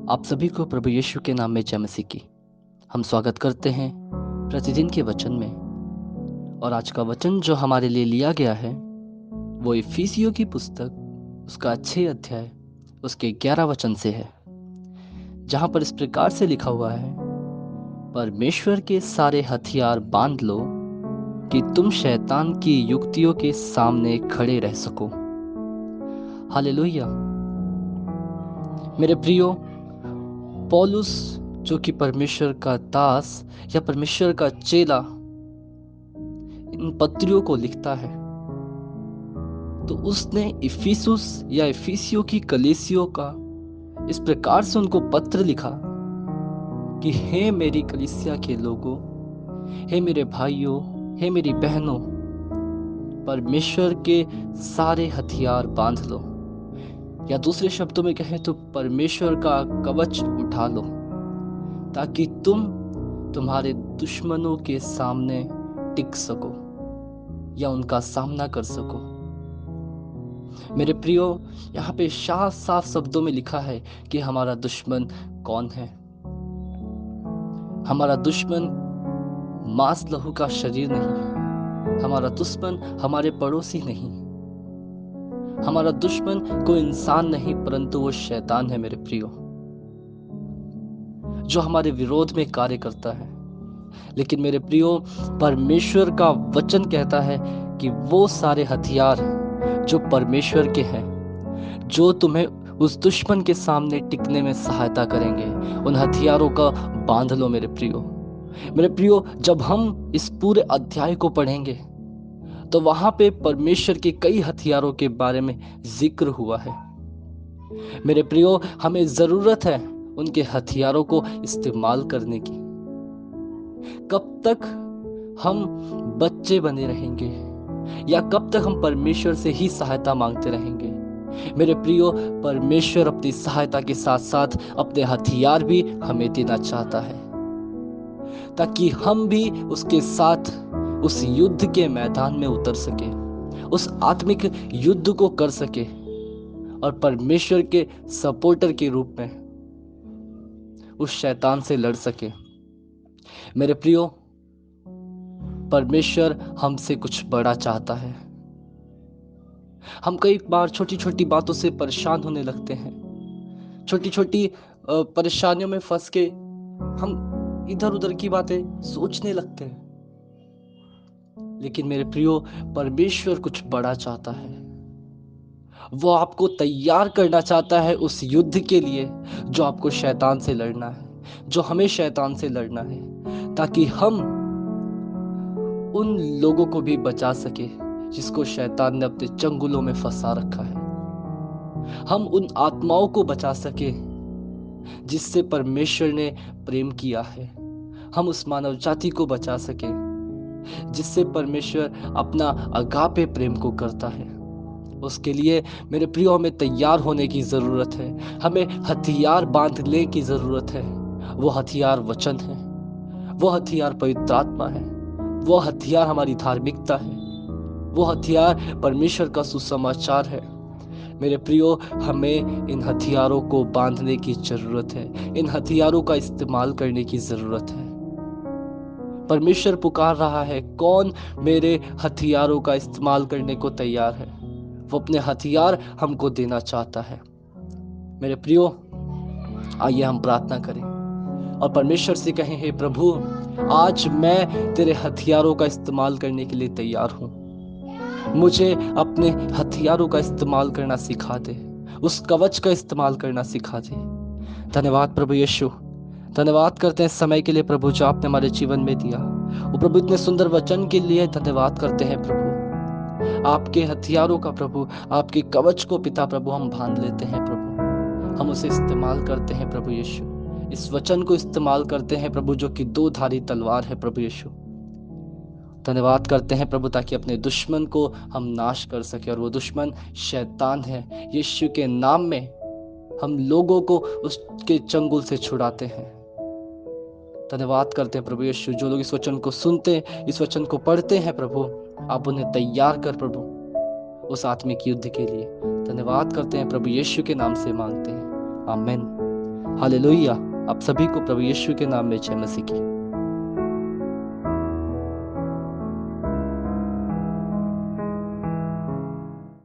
आप सभी को प्रभु यीशु के नाम में जय मसीह की। हम स्वागत करते हैं प्रतिदिन के वचन में। और आज का वचन जो हमारे लिए लिया गया है वो इफिसियों की पुस्तक उसका 6 अध्याय उसके 11 वचन से है, जहाँ पर इस प्रकार से लिखा हुआ है, परमेश्वर के सारे हथियार बांध लो कि तुम शैतान की युक्तियों के सामने खड़े रह सको। हालेलुया। मेरे प्रियो, पौलुस जो कि परमेश्वर का दास या परमेश्वर का चेला इन पत्रियों को लिखता है, तो उसने इफिसुस या इफिसियों की कलीसियों का इस प्रकार से उनको पत्र लिखा कि हे मेरी कलीसिया के लोगों, हे मेरे भाइयों, हे मेरी बहनों, परमेश्वर के सारे हथियार बांध लो, या दूसरे शब्दों में कहें तो परमेश्वर का कवच उठा लो, ताकि तुम तुम्हारे दुश्मनों के सामने टिक सको या उनका सामना कर सको। मेरे प्रियो, यहाँ पे साफ साफ शब्दों में लिखा है कि हमारा दुश्मन कौन है। हमारा दुश्मन मांस लहू का शरीर नहीं, हमारा दुश्मन हमारे पड़ोसी नहीं, हमारा दुश्मन कोई इंसान नहीं, परंतु वो शैतान है मेरे प्रियो, जो हमारे विरोध में कार्य करता है। लेकिन मेरे प्रियो, परमेश्वर का वचन कहता है कि वो सारे हथियार जो परमेश्वर के हैं, जो तुम्हें उस दुश्मन के सामने टिकने में सहायता करेंगे, उन हथियारों का बांध लो मेरे प्रियो। मेरे प्रियो, जब हम इस पूरे अध्याय को पढ़ेंगे तो वहां पे परमेश्वर के कई हथियारों के बारे में जिक्र हुआ है। मेरे प्रियो, हमें जरूरत है उनके हथियारों को इस्तेमाल करने की। कब तक हम बच्चे बने रहेंगे या कब तक हम परमेश्वर से ही सहायता मांगते रहेंगे? मेरे प्रियो, परमेश्वर अपनी सहायता के साथ साथ अपने हथियार भी हमें देना चाहता है, ताकि हम भी उसके साथ उस युद्ध के मैदान में उतर सके, उस आत्मिक युद्ध को कर सके और परमेश्वर के सपोर्टर के रूप में उस शैतान से लड़ सके। मेरे प्रियो, परमेश्वर हमसे कुछ बड़ा चाहता है। हम कई बार छोटी छोटी बातों से परेशान होने लगते हैं, छोटी छोटी परेशानियों में फंस के हम इधर उधर की बातें सोचने लगते हैं। लेकिन मेरे प्रियो, परमेश्वर कुछ बड़ा चाहता है। वो आपको तैयार करना चाहता है उस युद्ध के लिए जो आपको शैतान से लड़ना है, जो हमें शैतान से लड़ना है, ताकि हम उन लोगों को भी बचा सके जिसको शैतान ने अपने चंगुलों में फंसा रखा है। हम उन आत्माओं को बचा सके जिससे परमेश्वर ने प्रेम किया है। हम उस मानव जाति को बचा सके जिससे परमेश्वर अपना अगापे प्रेम को करता है। उसके लिए मेरे प्रियो, हमें तैयार होने की जरूरत है, हमें हथियार बांधने की जरूरत है। वो हथियार वचन है, वो हथियार पवित्र आत्मा है, वो हथियार हमारी धार्मिकता है, वो हथियार परमेश्वर का सुसमाचार है। मेरे प्रियो, हमें इन हथियारों को बांधने की जरूरत है, इन हथियारों का इस्तेमाल करने की जरूरत है। परमेश्वर पुकार रहा है, कौन मेरे हथियारों का इस्तेमाल करने को तैयार है? वो अपने हथियार हमको देना चाहता है। मेरे प्रियो, आइए हम प्रार्थना करें और परमेश्वर से कहें, हे प्रभु, आज मैं तेरे हथियारों का इस्तेमाल करने के लिए तैयार हूँ। मुझे अपने हथियारों का इस्तेमाल करना सिखा दे, उस कवच का इस्तेमाल करना सिखा दे। धन्यवाद प्रभु यीशु, धन्यवाद करते हैं समय के लिए प्रभु जो आपने हमारे जीवन में दिया। वो प्रभु, इतने सुंदर वचन के लिए धन्यवाद करते हैं प्रभु। आपके हथियारों का प्रभु, आपके कवच को पिता प्रभु हम बांध लेते हैं प्रभु। हम उसे इस्तेमाल करते हैं प्रभु यीशु, इस वचन को इस्तेमाल करते हैं प्रभु जो कि 2 धारी तलवार है प्रभु यीशु। धन्यवाद करते हैं प्रभु, ताकि अपने दुश्मन को हम नाश कर सके, और वो दुश्मन शैतान है। यीशु के नाम में हम लोगों को उसके चंगुल से छुड़ाते हैं। धन्यवाद करते हैं प्रभु यीशु, जो लोग इस वचन को सुनते, इस वचन को पढ़ते हैं प्रभु, आप उन्हें तैयार कर प्रभु उस आत्मिक युद्ध के लिए। धन्यवाद करते हैं प्रभु यीशु के नाम से मांगते हैं, आमीन। हालेलुया। आप सभी को प्रभु यीशु के नाम में जय मसीह की।